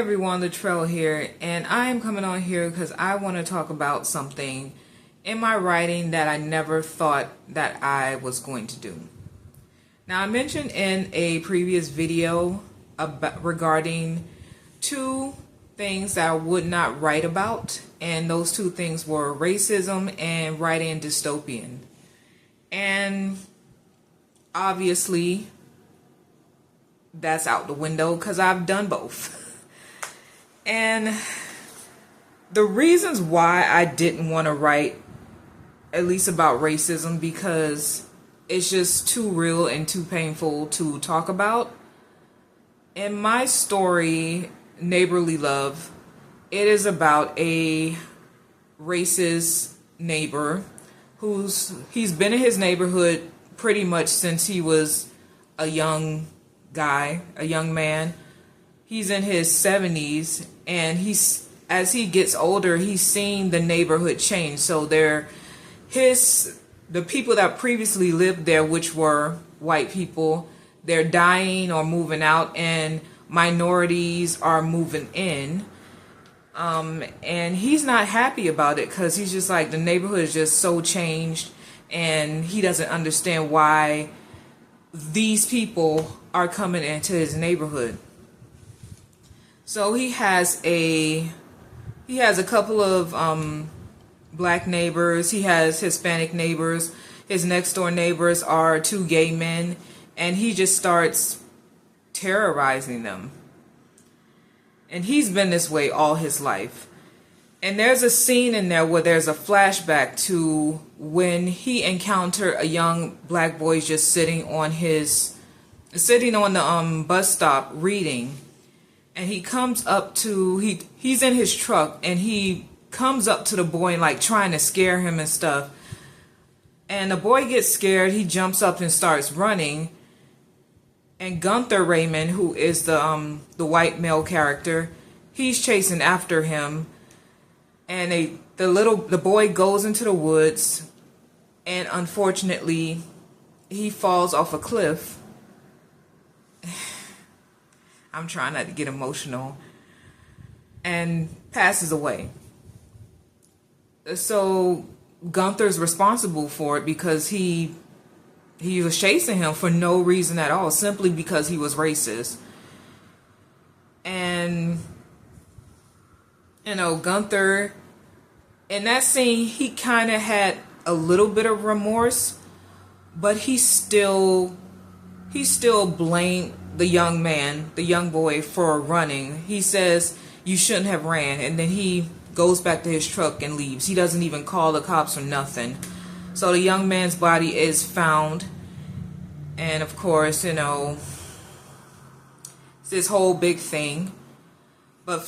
everyone, Latrell here, and I am coming on here because I want to talk about something in my writing that I never thought that I was going to do. Now, I mentioned in a previous video regarding two things that I would not write about, and those two things were racism and writing dystopian. And obviously, that's out the window because I've done both. And the reasons why I didn't want to write at least about racism, because it's just too real and too painful to talk about. In my story, Neighborly Love, it is about a racist neighbor he's been in his neighborhood pretty much since he was a young man. He's in his 70s, and as he gets older, he's seen the neighborhood change. So the people that previously lived there, which were white people, they're dying or moving out, and minorities are moving in. And he's not happy about it because he's just like, the neighborhood is just so changed, and he doesn't understand why these people are coming into his neighborhood. So he has a couple of black neighbors. He has Hispanic neighbors. His next door neighbors are two gay men, and he just starts terrorizing them. And he's been this way all his life. And there's a scene in there where there's a flashback to when he encountered a young black boy just sitting on the bus stop reading. And he comes up to, he's in his truck, and he comes up to the boy and like trying to scare him and stuff. And the boy gets scared. He jumps up and starts running. And Gunther Raymond, who is the white male character, he's chasing after him. And the boy goes into the woods, and unfortunately, he falls off a cliff. I'm trying not to get emotional, and passes away. So Gunther's responsible for it because he was chasing him for no reason at all, simply because he was racist. And Gunther, in that scene, he kind of had a little bit of remorse, but he still blamed the young boy for running. He says, "You shouldn't have ran," and then he goes back to his truck and leaves. He doesn't even call the cops or nothing. So the young man's body is found, and of course, it's this whole big thing. But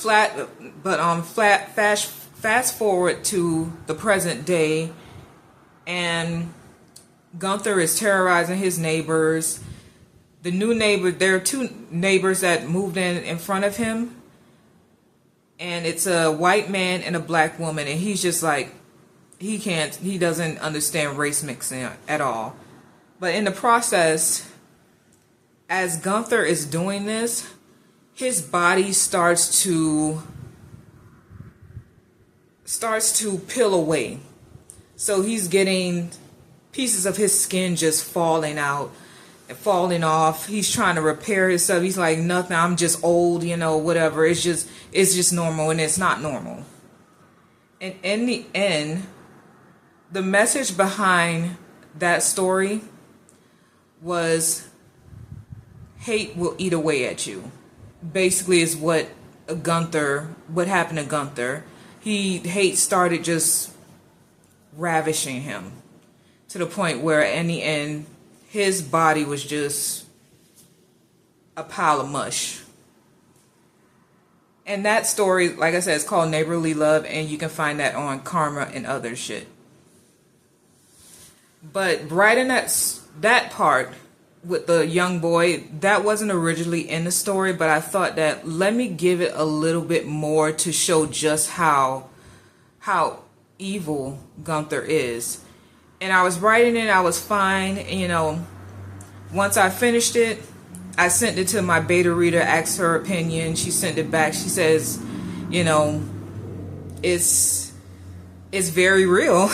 fast forward to the present day, and Gunther is terrorizing his neighbors. The new neighbor, there are two neighbors that moved in front of him, and it's a white man and a black woman, and he's just like, he doesn't understand race mixing at all. But in the process, as Gunther is doing this, his body starts to peel away. So he's getting pieces of his skin just falling out and falling off. He's trying to repair himself. He's like, nothing, I'm just old, whatever. It's just normal, and it's not normal. And in the end, the message behind that story was, hate will eat away at you. Basically, is what happened to Gunther. Hate started just ravishing him to the point where in the end, his body was just a pile of mush. And that story, like I said, is called Neighborly Love, and you can find that on Karma and other shit. But right in that part with the young boy, that wasn't originally in the story, but I thought that let me give it a little bit more to show just how evil Gunther is. And I was writing it, I was fine, once I finished it, I sent it to my beta reader, asked her opinion. She sent it back. She says, you know, it's very real.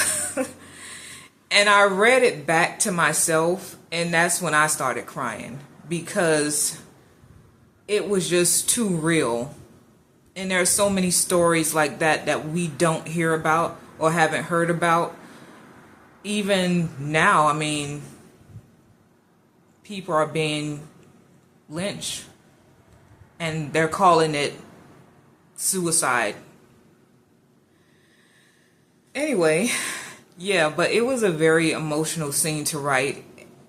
And I read it back to myself, and that's when I started crying, because it was just too real. And there are so many stories like that that we don't hear about or haven't heard about. Even now, I mean, people are being lynched, and they're calling it suicide. Anyway, yeah, but it was a very emotional scene to write,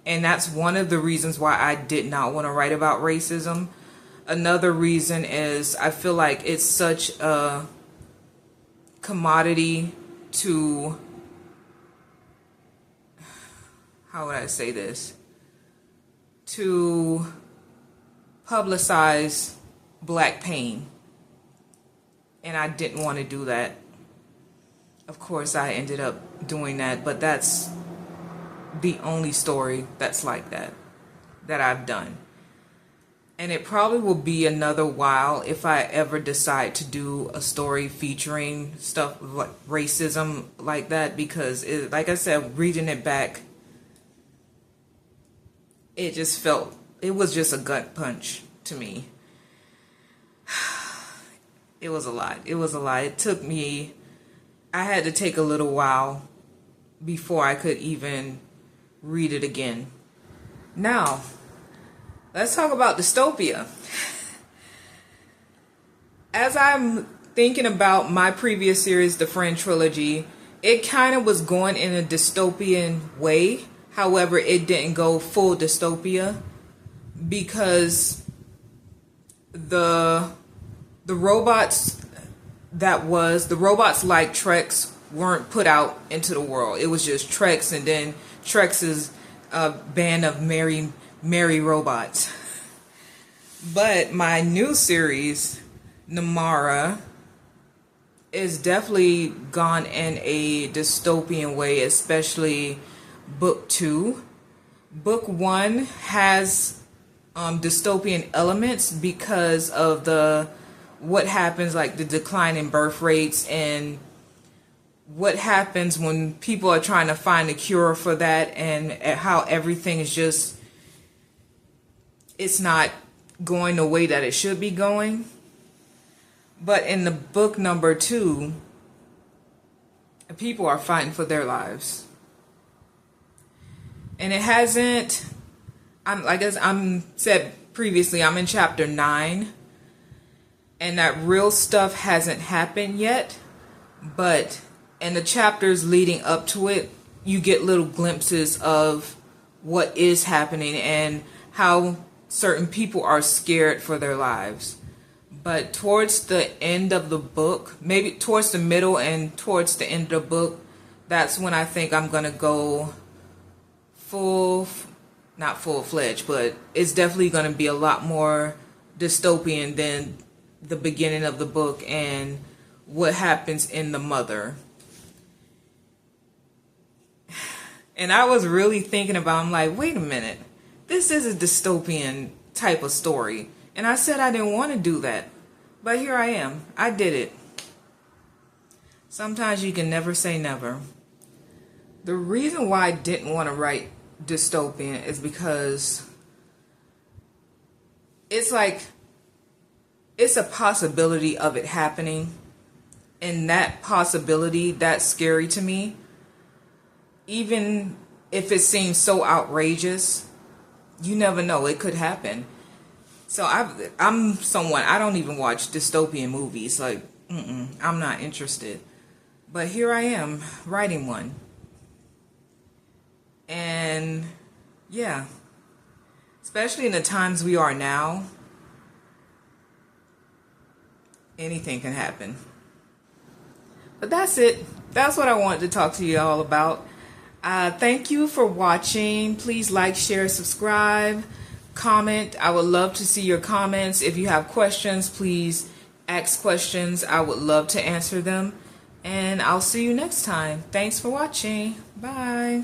and that's one of the reasons why I did not want to write about racism. Another reason is I feel like it's such a commodity to, how would I say this, to publicize black pain, and I didn't want to do that. Of course, I ended up doing that, but that's the only story that's like that I've done. And it probably will be another while if I ever decide to do a story featuring stuff like racism like that, because like I said, reading it back, it was just a gut punch to me. It was a lot. It took me, I had to take a little while before I could even read it again. Now, let's talk about dystopia. As I'm thinking about my previous series, the Friend Trilogy, it kind of was going in a dystopian way. However, it didn't go full dystopia, because the robots like Trex weren't put out into the world. It was just Trex, and then Trex's band of merry robots. But my new series, Namara, is definitely gone in a dystopian way, especially book 2. Book 1 has dystopian elements because of what happens, like the decline in birth rates, and what happens when people are trying to find a cure for that, and how everything is just, it's not going the way that it should be going. But in the book number 2, people are fighting for their lives. And it hasn't, like as I'm said previously, I'm in chapter 9, and that real stuff hasn't happened yet, but in the chapters leading up to it, you get little glimpses of what is happening and how certain people are scared for their lives. But towards the end of the book, maybe towards the middle and towards the end of the book, that's when I think I'm going to go not full-fledged, but it's definitely going to be a lot more dystopian than the beginning of the book and what happens in The Mother. And I was really thinking about, I'm like, wait a minute, this is a dystopian type of story. And I said I didn't want to do that, but here I am. I did it. Sometimes you can never say never. The reason why I didn't want to write dystopian is because it's like, it's a possibility of it happening, and that possibility, that's scary to me. Even if it seems so outrageous, you never know, it could happen. So I'm someone, I don't even watch dystopian movies, like I'm not interested. But here I am writing one. And yeah, especially in the times we are now, anything can happen. But that's it. That's what I wanted to talk to you all about. Thank you for watching. Please like, share, subscribe, comment. I would love to see your comments. If you have questions, please ask questions. I would love to answer them. And I'll see you next time. Thanks for watching. Bye.